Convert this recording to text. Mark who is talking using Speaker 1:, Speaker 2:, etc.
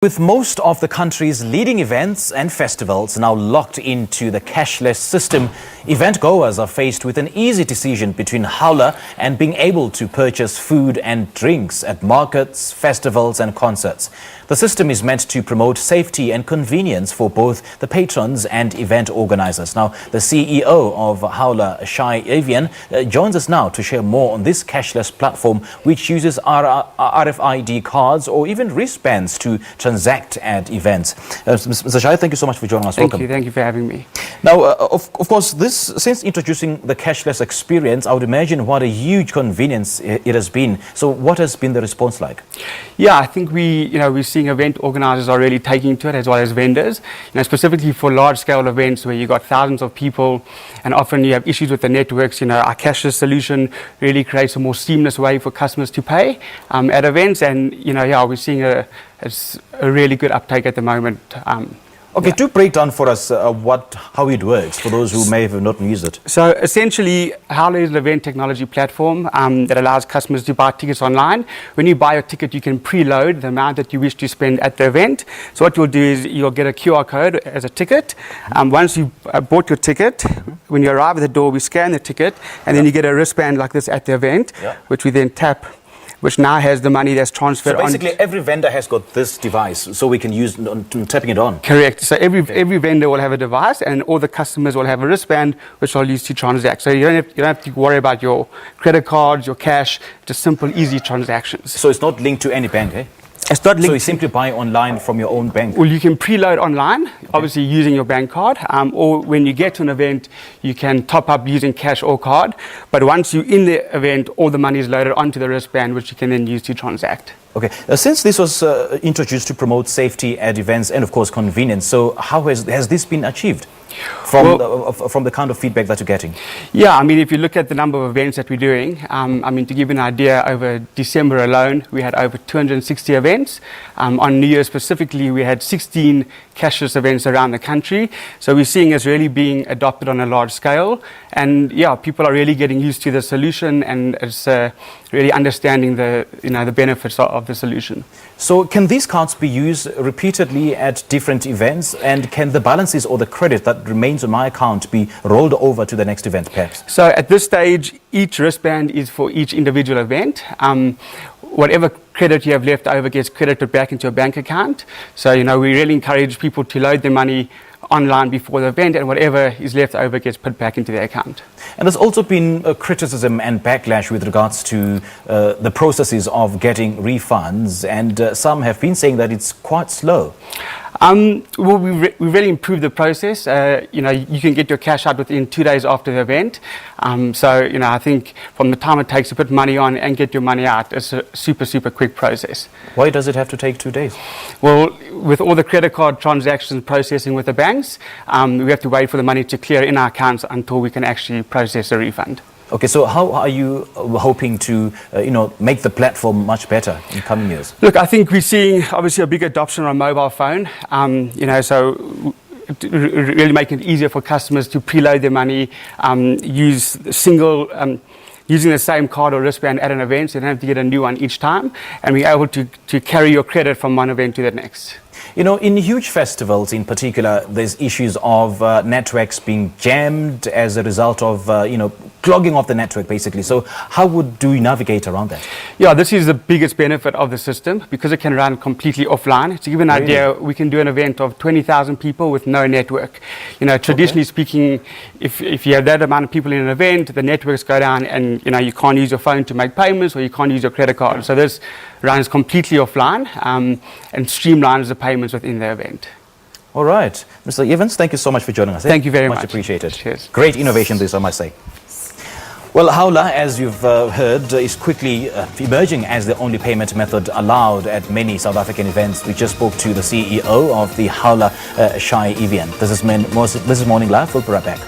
Speaker 1: With most of the country's leading events and festivals now locked into the cashless system, event goers are faced with an easy decision between Howler and being able to purchase food and drinks at markets, festivals and concerts. The system is meant to promote safety and convenience for both the patrons and event organizers. Now, the CEO of Howler, YASHAWAN-BAN, joins us now to share more on this cashless platform, which uses RFID cards or even wristbands to transact at events. Mr. Shai, thank you so much for joining us. Welcome.
Speaker 2: Thank you for having me.
Speaker 1: Now, of course, since introducing the cashless experience, I would imagine what a huge convenience it has been. So what has been the response like?
Speaker 2: Yeah, I think we're seeing event organizers are really taking to it, as well as vendors. Specifically for large-scale events where you've got thousands of people and often you have issues with the networks. Our cashless solution really creates a more seamless way for customers to pay at events, and we're seeing a really good uptake at the moment.
Speaker 1: Okay, do break down for us how it works for those who may have not used it.
Speaker 2: So essentially, Howler is an event technology platform that allows customers to buy tickets online. When you buy a ticket, you can preload the amount that you wish to spend at the event. So what you'll do is you'll get a QR code as a ticket. Once you've bought your ticket, when you arrive at the door, we scan the ticket, and then you get a wristband like this at the event, which we then tap, which now has the money that's transferred on.
Speaker 1: So basically every vendor has got this device, so we can use tapping it on.
Speaker 2: Correct. So every vendor will have a device, and all the customers will have a wristband which they'll use to transact. So you don't have to worry about your credit cards, your cash, just simple, easy transactions.
Speaker 1: So it's not linked to any bank, eh?
Speaker 2: It's not linked.
Speaker 1: So you simply buy online from your own bank?
Speaker 2: Well, you can preload online, obviously using your bank card, or when you get to an event, you can top up using cash or card. But once you're in the event, all the money is loaded onto the wristband, which you can then use to transact.
Speaker 1: Okay, since this was introduced to promote safety at events and of course convenience, so how has this been achieved from the kind of feedback that you're getting?
Speaker 2: Yeah, I mean, if you look at the number of events that we're doing, to give you an idea, over December alone, we had over 260 events. On New Year specifically, we had 16 cashless events around the country. So we're seeing it's really being adopted on a large scale. And yeah, people are really getting used to the solution, and it's really understanding the benefits of the solution.
Speaker 1: So can these cards be used repeatedly at different events, and can the balances or the credit that remains on my account be rolled over to the next event perhaps?
Speaker 2: So at this stage, each wristband is for each individual event. Whatever credit you have left over gets credited back into your bank account. So we really encourage people to load their money online before the event, and whatever is left over gets put back into their account.
Speaker 1: And there's also been criticism and backlash with regards to the processes of getting refunds, and some have been saying that it's quite slow.
Speaker 2: Well, we really improved the process. You can get your cash out within 2 days after the event. I think from the time it takes to put money on and get your money out, it's a super quick process.
Speaker 1: Why does it have to take 2 days?
Speaker 2: Well, with all the credit card transactions processing with the banks, we have to wait for the money to clear in our accounts until we can actually process a refund.
Speaker 1: Okay, so how are you hoping to, make the platform much better in coming years?
Speaker 2: Look, I think we're seeing obviously a big adoption on mobile phone. So really making it easier for customers to preload their money, using the same card or wristband at an event, so you don't have to get a new one each time, and be able to carry your credit from one event to the next.
Speaker 1: In huge festivals in particular, there's issues of networks being jammed as a result of, clogging of the network basically. So how do you navigate around that?
Speaker 2: Yeah, this is the biggest benefit of the system because it can run completely offline. To give you an idea, we can do an event of 20,000 people with no network. Traditionally speaking, if you have that amount of people in an event, the networks go down and, you can't use your phone to make payments, or you can't use your credit card. So this runs completely offline and streamlines the payments within the event.
Speaker 1: All right. Mr. Evans, thank you so much for joining us.
Speaker 2: Thank you very much.
Speaker 1: Much appreciated.
Speaker 2: Cheers.
Speaker 1: Great innovation this, I must say. Well, Howler, as you've heard, is quickly emerging as the only payment method allowed at many South African events. We just spoke to the CEO of the Howler, YASHAWAN-BAN. This is Morning Live. We'll be right back.